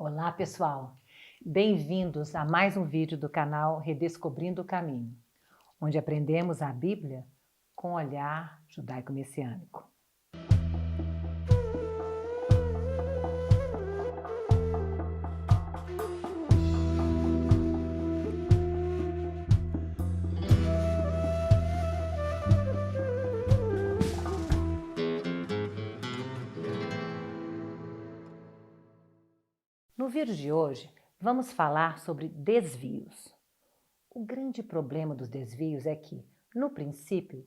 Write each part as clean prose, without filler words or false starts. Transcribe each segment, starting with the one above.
Olá, pessoal! Bem-vindos a mais um vídeo do canal Redescobrindo o Caminho, onde aprendemos a Bíblia com olhar judaico-messiânico. No vídeo de hoje, vamos falar sobre desvios. O grande problema dos desvios é que, no princípio,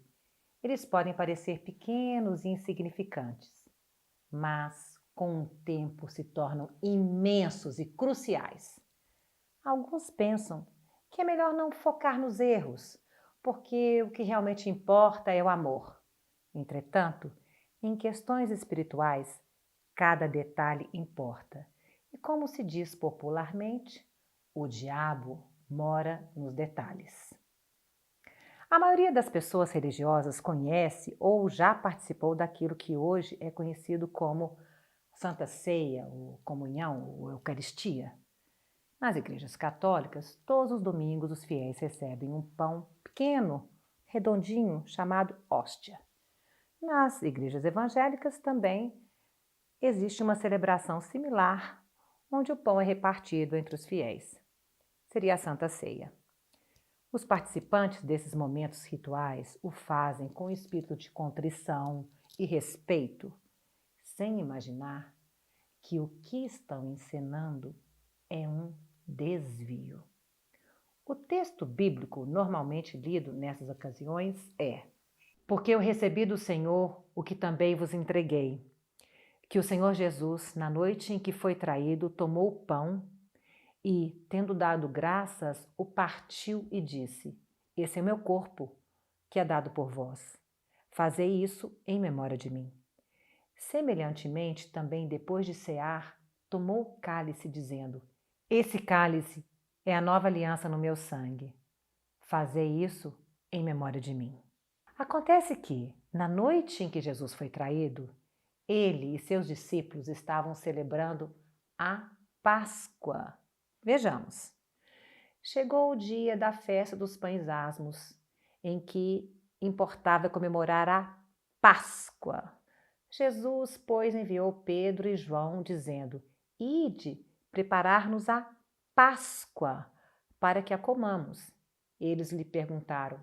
eles podem parecer pequenos e insignificantes, mas com o tempo se tornam imensos e cruciais. Alguns pensam que é melhor não focar nos erros, porque o que realmente importa é o amor. Entretanto, em questões espirituais, cada detalhe importa. E como se diz popularmente, o diabo mora nos detalhes. A maioria das pessoas religiosas conhece ou já participou daquilo que hoje é conhecido como Santa Ceia, ou comunhão, ou Eucaristia. Nas igrejas católicas, todos os domingos os fiéis recebem um pão pequeno, redondinho, chamado hóstia. Nas igrejas evangélicas também existe uma celebração similar, onde o pão é repartido entre os fiéis. Seria a Santa Ceia. Os participantes desses momentos rituais o fazem com espírito de contrição e respeito, sem imaginar que o que estão encenando é um desvio. O texto bíblico normalmente lido nessas ocasiões é: porque eu recebi do Senhor o que também vos entreguei, que o Senhor Jesus, na noite em que foi traído, tomou o pão e, tendo dado graças, o partiu e disse: esse é o meu corpo, que é dado por vós. Fazei isso em memória de mim. Semelhantemente, também depois de cear, tomou o cálice, dizendo: esse cálice é a nova aliança no meu sangue. Fazei isso em memória de mim. Acontece que, na noite em que Jesus foi traído, ele e seus discípulos estavam celebrando a Páscoa. Vejamos. Chegou o dia da festa dos pães asmos, em que importava comemorar a Páscoa. Jesus, pois, enviou Pedro e João, dizendo: ide preparar-nos a Páscoa, para que a comamos. Eles lhe perguntaram: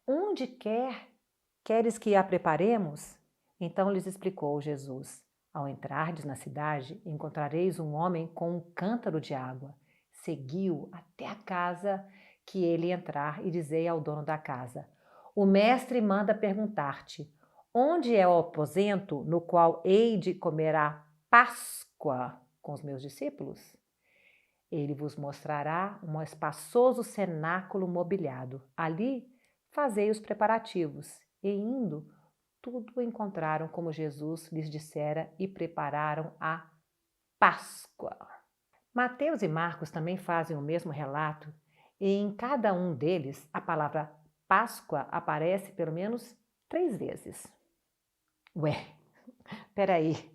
onde queres que a preparemos? Então lhes explicou Jesus: ao entrardes na cidade, encontrareis um homem com um cântaro de água. Segui-o até a casa que ele entrar e dizei ao dono da casa: o mestre manda perguntar-te: onde é o aposento no qual hei de comer a Páscoa com os meus discípulos? Ele vos mostrará um espaçoso cenáculo mobiliado. Ali fazei os preparativos. E indo, tudo encontraram como Jesus lhes dissera e prepararam a Páscoa. Mateus e Marcos também fazem o mesmo relato, e em cada um deles a palavra Páscoa aparece pelo menos 3 vezes. Ué, peraí.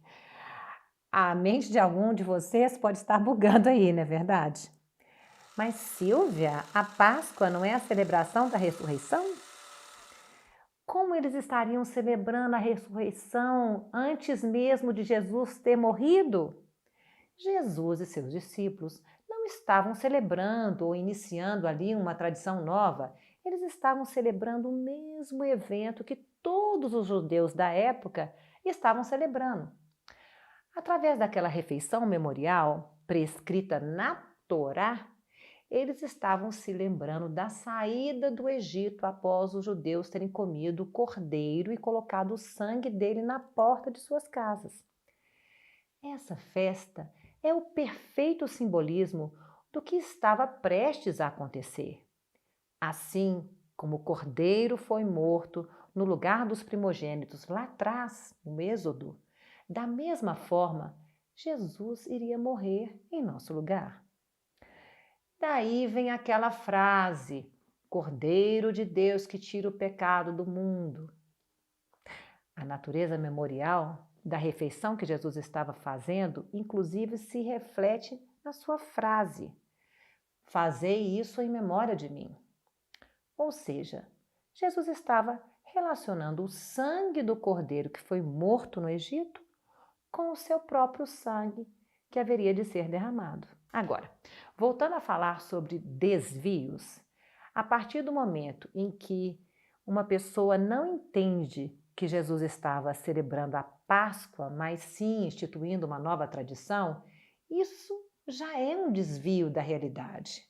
A mente de algum de vocês pode estar bugando aí, não é verdade? Mas Silvia, a Páscoa não é a celebração da ressurreição? Como eles estariam celebrando a ressurreição antes mesmo de Jesus ter morrido? Jesus e seus discípulos não estavam celebrando ou iniciando ali uma tradição nova. Eles estavam celebrando o mesmo evento que todos os judeus da época estavam celebrando. Através daquela refeição memorial prescrita na Torá, eles estavam se lembrando da saída do Egito após os judeus terem comido o cordeiro e colocado o sangue dele na porta de suas casas. Essa festa é o perfeito simbolismo do que estava prestes a acontecer. Assim como o cordeiro foi morto no lugar dos primogênitos lá atrás, no Êxodo, da mesma forma, Jesus iria morrer em nosso lugar. Daí vem aquela frase: Cordeiro de Deus que tira o pecado do mundo. A natureza memorial da refeição que Jesus estava fazendo, inclusive, se reflete na sua frase: "Fazei isso em memória de mim". Ou seja, Jesus estava relacionando o sangue do cordeiro que foi morto no Egito com o seu próprio sangue que haveria de ser derramado. Agora, voltando a falar sobre desvios, a partir do momento em que uma pessoa não entende que Jesus estava celebrando a Páscoa, mas sim instituindo uma nova tradição, isso já é um desvio da realidade.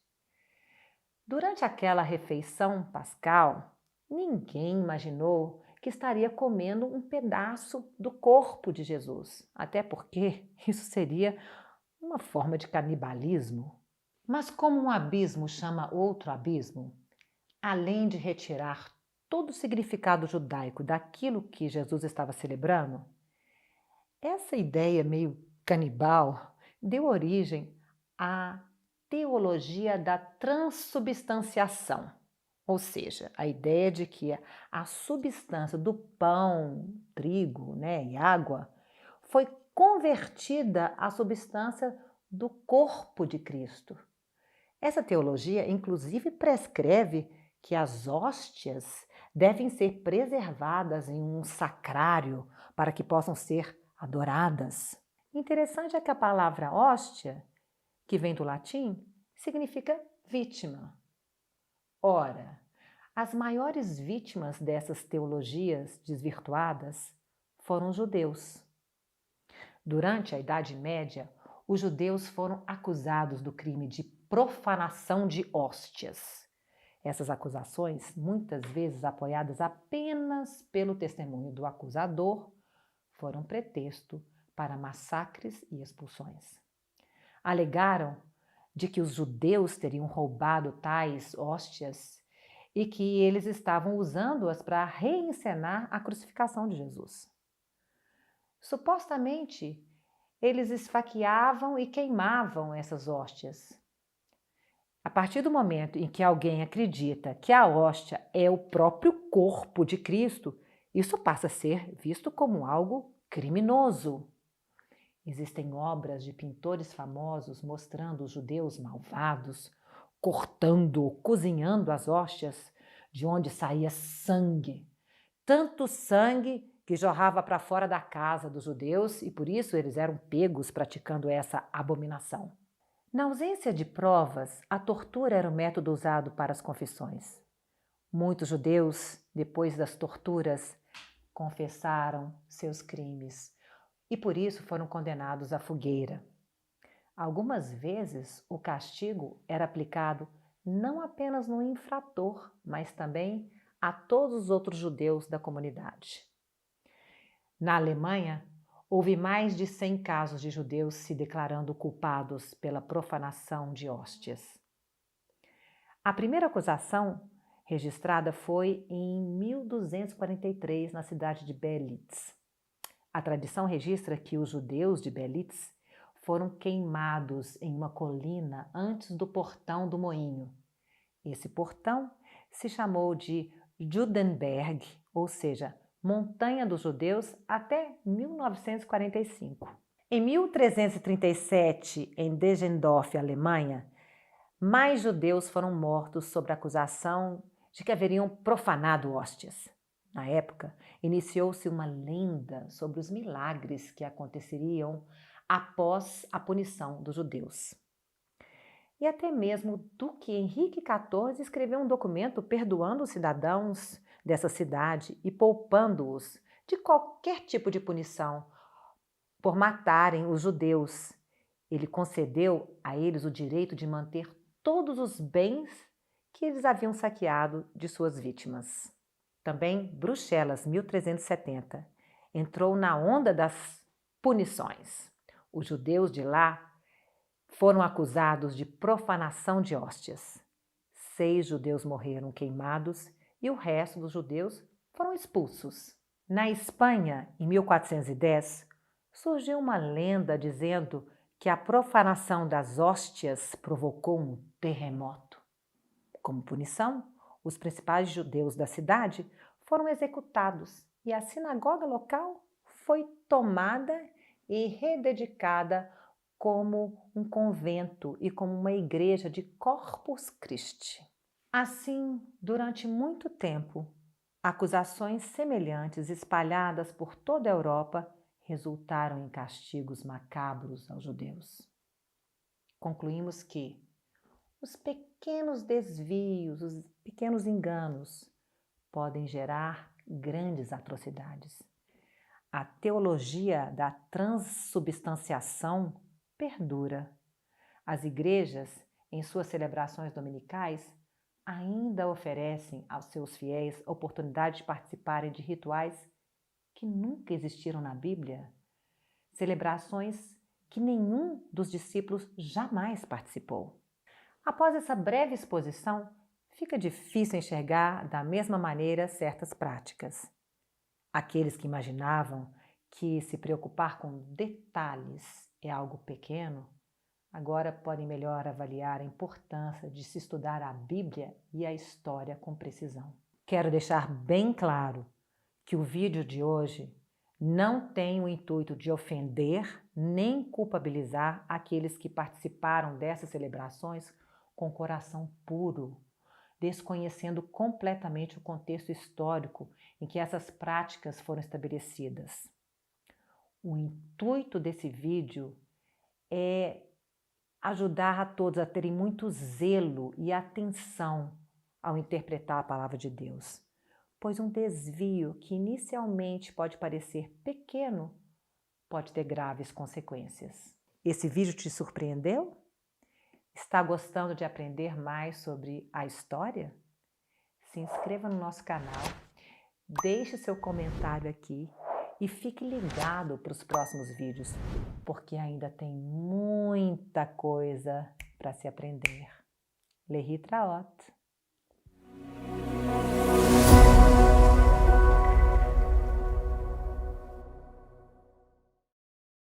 Durante aquela refeição pascal, ninguém imaginou que estaria comendo um pedaço do corpo de Jesus, até porque isso seria uma forma de canibalismo. Mas como um abismo chama outro abismo, além de retirar todo o significado judaico daquilo que Jesus estava celebrando, essa ideia meio canibal deu origem à teologia da transubstanciação, ou seja, a ideia de que a substância do pão, trigo, e água foi convertida à substância do corpo de Cristo. Essa teologia, inclusive, prescreve que as hóstias devem ser preservadas em um sacrário para que possam ser adoradas. Interessante é que a palavra hóstia, que vem do latim, significa vítima. Ora, as maiores vítimas dessas teologias desvirtuadas foram os judeus. Durante a Idade Média, os judeus foram acusados do crime de profanação de hóstias. Essas acusações, muitas vezes apoiadas apenas pelo testemunho do acusador, foram pretexto para massacres e expulsões. Alegaram de que os judeus teriam roubado tais hóstias e que eles estavam usando-as para reencenar a crucificação de Jesus. Supostamente, eles esfaqueavam e queimavam essas hóstias. A partir do momento em que alguém acredita que a hóstia é o próprio corpo de Cristo, isso passa a ser visto como algo criminoso. Existem obras de pintores famosos mostrando os judeus malvados cortando ou cozinhando as hóstias, de onde saía sangue. Tanto sangue que jorrava para fora da casa dos judeus e por isso eles eram pegos praticando essa abominação. Na ausência de provas, a tortura era o método usado para as confissões. Muitos judeus, depois das torturas, confessaram seus crimes e por isso foram condenados à fogueira. Algumas vezes o castigo era aplicado não apenas no infrator, mas também a todos os outros judeus da comunidade. Na Alemanha, houve mais de 100 casos de judeus se declarando culpados pela profanação de hóstias. A primeira acusação registrada foi em 1243, na cidade de Belitz. A tradição registra que os judeus de Belitz foram queimados em uma colina antes do portão do moinho. Esse portão se chamou de Judenberg, ou seja, Montanha dos Judeus, até 1945. Em 1337, em Deggendorf, Alemanha, mais judeus foram mortos sob a acusação de que haveriam profanado hóstias. Na época, iniciou-se uma lenda sobre os milagres que aconteceriam após a punição dos judeus. E até mesmo o Duque Henrique XIV escreveu um documento perdoando os cidadãos dessa cidade e poupando-os de qualquer tipo de punição por matarem os judeus. Ele concedeu a eles o direito de manter todos os bens que eles haviam saqueado de suas vítimas. Também Bruxelas, 1370, entrou na onda das punições. Os judeus de lá foram acusados de profanação de hóstias. 6 judeus morreram queimados e o resto dos judeus foram expulsos. Na Espanha, em 1410, surgiu uma lenda dizendo que a profanação das hóstias provocou um terremoto. Como punição, os principais judeus da cidade foram executados e a sinagoga local foi tomada e rededicada como um convento e como uma igreja de Corpus Christi. Assim, durante muito tempo, acusações semelhantes espalhadas por toda a Europa resultaram em castigos macabros aos judeus. Concluímos que os pequenos desvios, os pequenos enganos podem gerar grandes atrocidades. A teologia da transubstanciação perdura. As igrejas, em suas celebrações dominicais, ainda oferecem aos seus fiéis a oportunidade de participarem de rituais que nunca existiram na Bíblia, celebrações que nenhum dos discípulos jamais participou. Após essa breve exposição, fica difícil enxergar da mesma maneira certas práticas. Aqueles que imaginavam que se preocupar com detalhes é algo pequeno, agora podem melhor avaliar a importância de se estudar a Bíblia e a história com precisão. Quero deixar bem claro que o vídeo de hoje não tem o intuito de ofender nem culpabilizar aqueles que participaram dessas celebrações com coração puro, desconhecendo completamente o contexto histórico em que essas práticas foram estabelecidas. O intuito desse vídeo é ajudar a todos a terem muito zelo e atenção ao interpretar a palavra de Deus, pois um desvio que inicialmente pode parecer pequeno pode ter graves consequências. Esse vídeo te surpreendeu? Está gostando de aprender mais sobre a história? Se inscreva no nosso canal, deixe seu comentário aqui e fique ligado para os próximos vídeos, porque ainda tem muita coisa para se aprender. Lehi Traot.